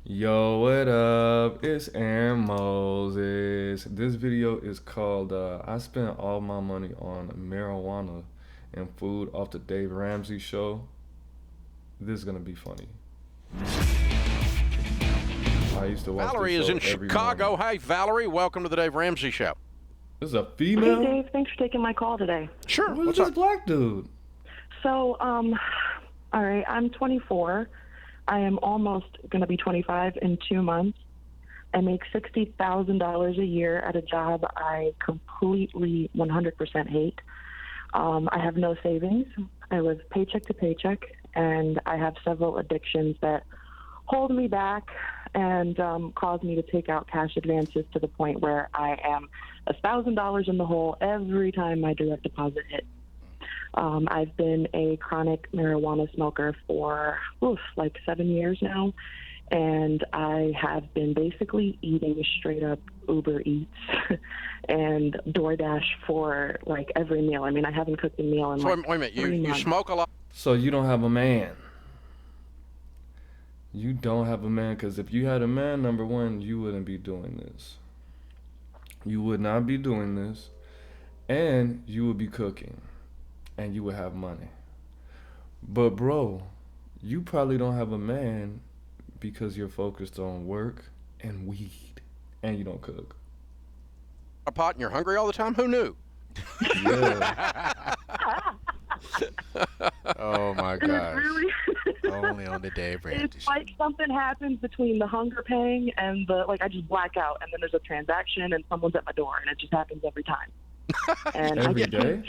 Yo, what up? It's Aaron Moses. This video is called I spent all my money on marijuana and food off the Dave Ramsey show. This is gonna be funny. I used to watch this Valerie is show in every Chicago. morning. Hi, Valerie. Welcome to the Dave Ramsey Show. This is a Hey, female? Dave. Thanks for taking my call today. Sure. Who's What's this up? black dude? So, all right, I'm 24. I am almost going to be 25 in 2 months. I make $60,000 a year at a job I completely 100% hate. I have no savings. I live paycheck to paycheck, and I have several addictions that hold me back and cause me to take out cash advances to the point where I am $1,000 in the hole every time my direct deposit hits. I've been a chronic marijuana smoker for like 7 years now, and I have been basically eating straight up Uber Eats and DoorDash for like every meal. I mean, I haven't cooked a meal in So like wait a minute. 3 You months. smoke a lot. So you don't have a man. You don't have a man, because if you had a man, number one, you wouldn't be doing this. You would not be doing this, and you would be cooking, and you would have money. But bro, you probably don't have a man because you're focused on work and weed, and you don't cook. A pot and you're hungry all the time? Who knew? Yeah. Oh my And it's gosh. really Only on the Dave Ramsey it's Show. like something happens between the hunger pang and the like I just black out, and then there's a transaction and someone's at my door, and it just happens every time. And Every I day?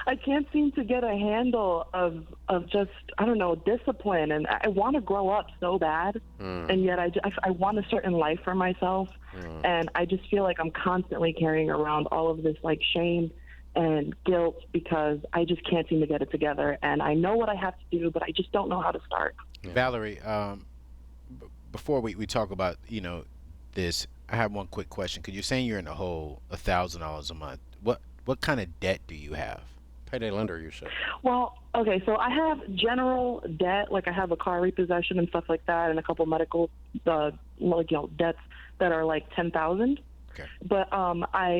I can't seem to get a handle of just I don't know, discipline, and I want to grow up so bad, and yet I want a certain life for myself, and I just feel like I'm constantly carrying around all of this like shame and guilt because I just can't seem to get it together, and I know what I have to do, but I just don't know how to start. Valerie, before we talk about, this, I have one quick question. Because you're saying you're in the hole $1,000 a month. What kind of debt do you have? Payday lender, you said. Well, okay, so I have general debt, like I have a car repossession and stuff like that, and a couple medical, debts that are like 10,000. Okay. But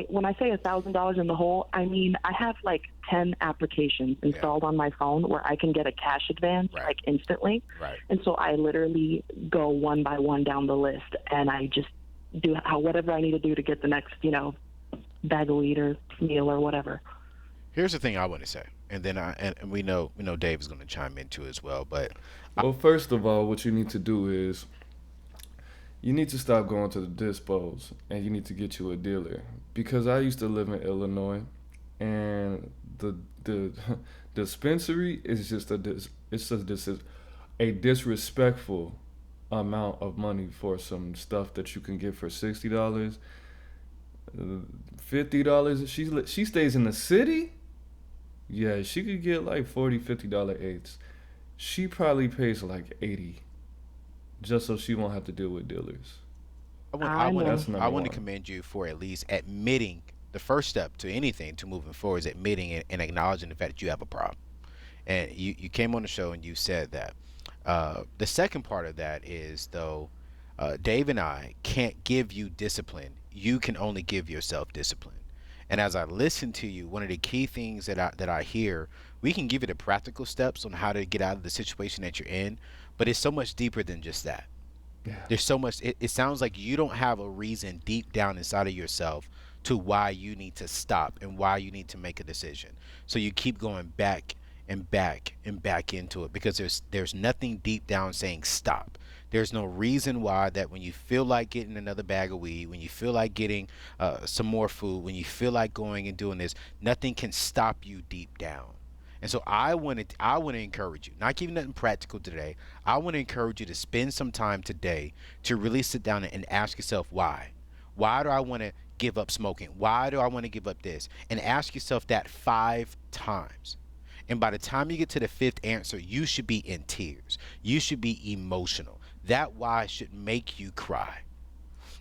when I say $1,000 in the hole, I mean I have like 10 applications installed on my phone where I can get a cash advance like instantly. Right. And so I literally go one by one down the list, and I just do whatever I need to do to get the next, bag of weed or meal or whatever. Here's the thing I want to say, and then and we know Dave is going to chime into it as well. But Well, first of all, what you need to do is you need to stop going to the dispos, and you need to get you a dealer. Because I used to live in Illinois, and the dispensary is just a disrespectful amount of money for some stuff that you can get for $60, $50. She stays in the city. Yeah, she could get like $40, $50 eighths. She probably pays like 80, just so she won't have to deal with dealers. I That's number want to one. commend you for at least admitting the first step to anything to moving forward is admitting it and acknowledging the fact that you have a problem. And you came on the show and you said that. The second part of that is, though, Dave and I can't give you discipline. You can only give yourself discipline. And as I listen to you, one of the key things that I hear, we can give you the practical steps on how to get out of the situation that you're in, but it's so much deeper than just that. Yeah. There's so much. It sounds like you don't have a reason deep down inside of yourself to why you need to stop and why you need to make a decision. So you keep going back and back and back into it because there's nothing deep down saying stop. There's no reason why that when you feel like getting another bag of weed, when you feel like getting some more food, when you feel like going and doing this, nothing can stop you deep down. And so I want to encourage you, not giving nothing practical today. I want to encourage you to spend some time today to really sit down and ask yourself why. Why do I want to give up smoking? Why do I want to give up this? And ask yourself that 5 times. And by the time you get to the 5th answer, you should be in tears. You should be emotional. That why should make you cry.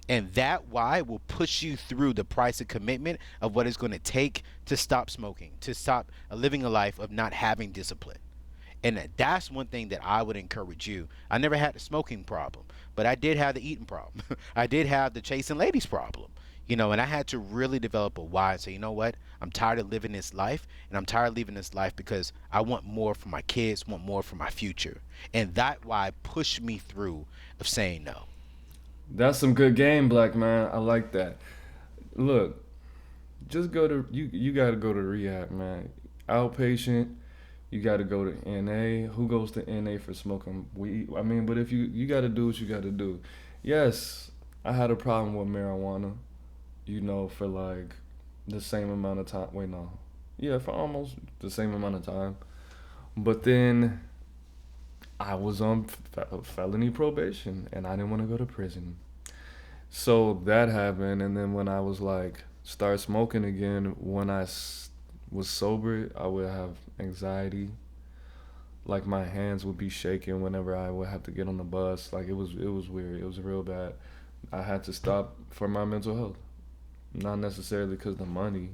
And that why will push you through the price of commitment of what it's going to take to stop smoking, to stop living a life of not having discipline. And that's one thing that I would encourage you. I never had the smoking problem, but I did have the eating problem. I did have the chasing ladies problem. And I had to really develop a why and say, you know what? I'm tired of living this life, and I'm tired of living this life because I want more for my kids, want more for my future. And that why pushed me through of saying no. That's some good game, black man. I like that. Look, just go to you got to go to rehab, man. Outpatient. You got to go to NA. Who goes to NA for smoking weed? I mean, but if you got to do what you got to do. Yes, I had a problem with marijuana, for like the same amount of time. Wait, no. Yeah, for almost the same amount of time. But then I was on felony probation and I didn't want to go to prison. So that happened. And then when I was like, start smoking again, when was sober, I would have anxiety. Like my hands would be shaking whenever I would have to get on the bus. Like it was weird. It was real bad. I had to stop for my mental health. Not necessarily because of the money.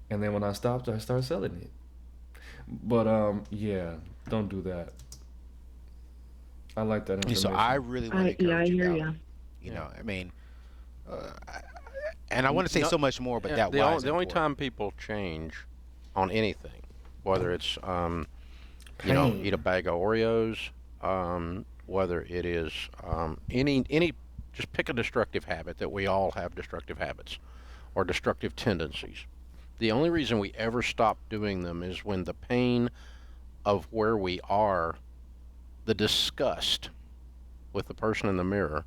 And then when I stopped, I started selling it. But yeah, don't do that. I like that And information. so I really want to Yeah, I encourage you, hear Alan. you. I mean, and I want to say No, so much more, but Yeah, that the why only, is the only important. time people change on anything, whether it's Pain. eat a bag of Oreos, whether it is any just pick a destructive habit that we all have destructive habits or destructive tendencies. The only reason we ever stop doing them is when the pain of where we are, the disgust with the person in the mirror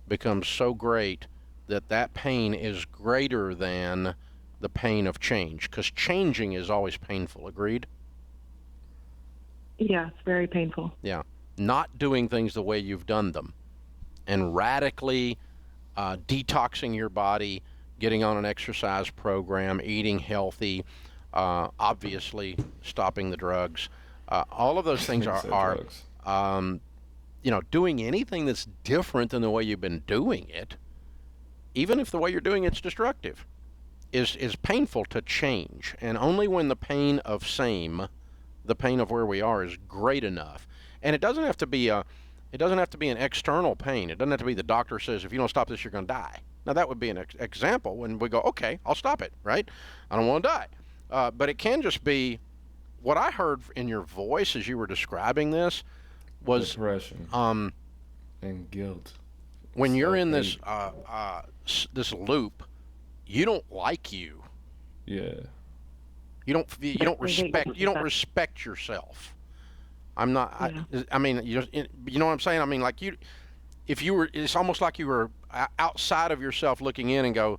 becomes so great that that pain is greater than the pain of change, because changing is always painful. Agreed? Yeah, it's very painful. Yeah. Not doing things the way you've done them and radically detoxing your body, getting on an exercise program, eating healthy, obviously stopping the drugs. All of those things Nigga said drugs. um, doing anything that's different than the way you've been doing it, even if the way you're doing it's destructive, is painful to change. And only when the pain of same, the pain of where we are, is great enough. And it doesn't have to be an external pain. It doesn't have to be the doctor says if you don't stop this you're going to die. Now that would be an example when we go, okay, I'll stop it, right? I don't want to die. But it can just be what I heard in your voice as you were describing this was Depression um, and guilt. when you're in this Self-hate. this loop, you don't like you. Yeah. You don't Right. respect yourself. I'm not. Yeah. I mean, you know what I'm saying. I mean, like if you were, it's almost like you were outside of yourself looking in and go,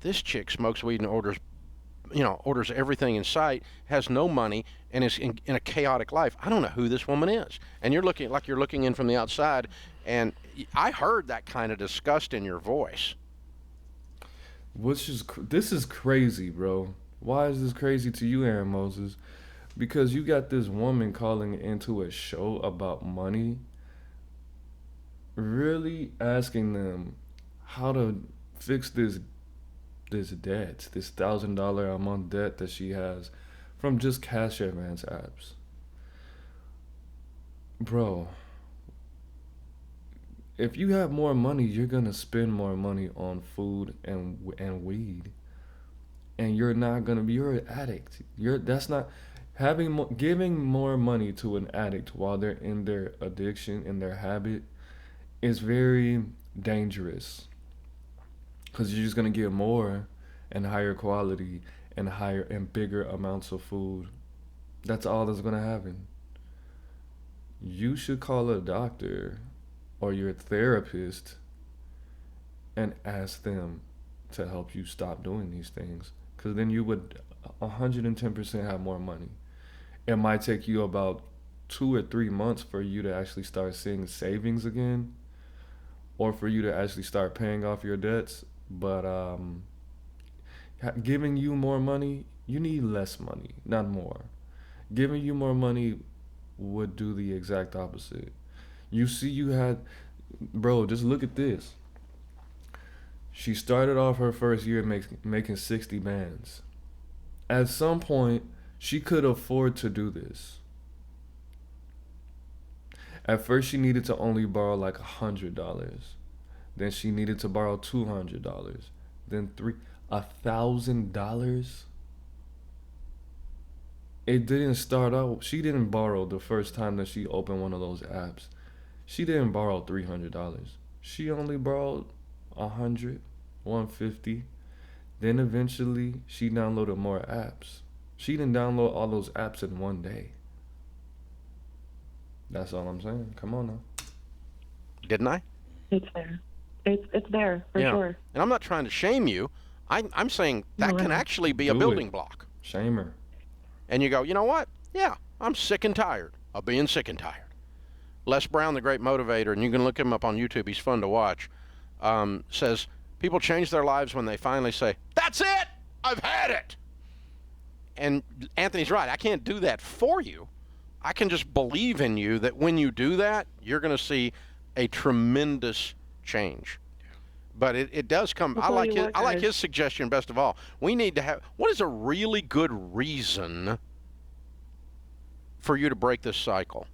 this chick smokes weed and orders everything in sight, has no money, and is in a chaotic life. I don't know who this woman is. And you're looking in from the outside, and I heard that kind of disgust in your voice. This is crazy, bro. Why is this crazy to you, Aaron Moses? Because you got this woman calling into a show about money, really asking them how to fix this debt, this $1,000 a month debt that she has from just cash advance apps. Bro, if you have more money, you're gonna spend more money on food and weed, and you're an addict. That's not giving more money to an addict while they're in their addiction, in their habit, is very dangerous, because you're just gonna get more and higher quality and higher and bigger amounts of food. That's all that's gonna happen. You should call a doctor or your therapist and ask them to help you stop doing these things, because then you would 110% have more money. It might take you about 2 or 3 months for you to actually start seeing savings again, or for you to actually start paying off your debts. But giving you more money, you need less money, not more. Giving you more money would do the exact opposite. Bro, just look at this. She started off her first year making 60 bands. At some point, she could afford to do this. At first, she needed to only borrow like $100. Then she needed to borrow $200. Then $1,000. It didn't start out. She didn't borrow the first time that she opened one of those apps. She didn't borrow $300. She only borrowed 100, 150. Then eventually she downloaded more apps. She didn't download all those apps in one day. That's all I'm saying. Come on now. Didn't I? It's there. It's there for sure. And I'm not trying to shame you. I'm saying that can actually be a building block. Shame her. And you go, you know what? Yeah, I'm sick and tired of being sick and tired. Les Brown, the great motivator, and you can look him up on YouTube. He's fun to watch. Says people change their lives when they finally say, "That's it. I've had it." And Anthony's right. I can't do that for you. I can just believe in you that when you do that, you're going to see a tremendous change. But it does come. I like his suggestion best of all. We need to have, what is a really good reason for you to break this cycle?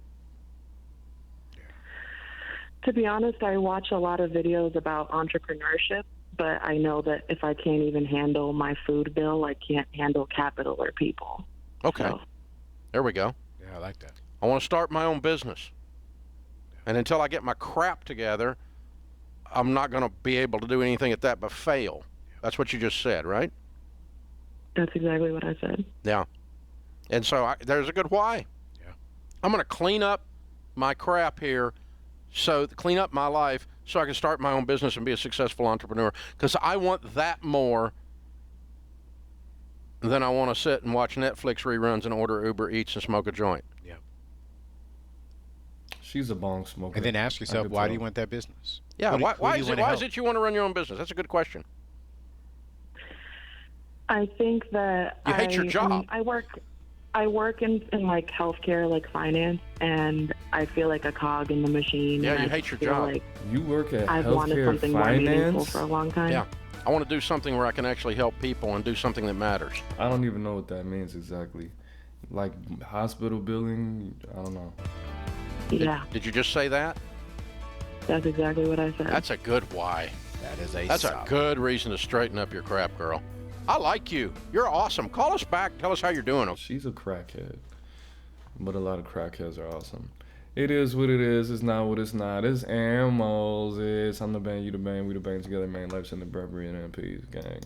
To be honest, I watch a lot of videos about entrepreneurship, but I know that if I can't even handle my food bill, I can't handle capital or people. Okay. So. There we go. Yeah, I like that. I want to start my own business. And until I get my crap together, I'm not going to be able to do anything at that but fail. That's what you just said, right? That's exactly what I said. Yeah. And so there's a good why. Yeah. I'm going to clean up my crap here, so clean up my life so I can start my own business and be a successful entrepreneur, because I want that more than I want to sit and watch Netflix reruns and order Uber Eats and smoke a joint. Yeah. She's a bong smoker. And then ask yourself, why do you want that business? Yeah, why is it you want to run your own business? That's a good question. I think that you hate your job. I work in like healthcare, like finance, and I feel like a cog in the machine. Yeah, you hate your job. Like You work at I've wanted healthcare something more meaningful finance? for a long time. Yeah. I want to do something where I can actually help people and do something that matters. I don't even know what that means exactly. Like hospital billing, I don't know. Yeah, Did you just say that? that's exactly what I said. That's a good why. That's a good reason to straighten up your crap, girl. I like you. You're awesome. Call us back. Tell us how you're doing. She's a crackhead. But a lot of crackheads are awesome. It is what it is. It's not what it's not. It's Aaron Moses. I'm the band, you the band, we the band together, man. Life's in the Burberry and MPs, gang.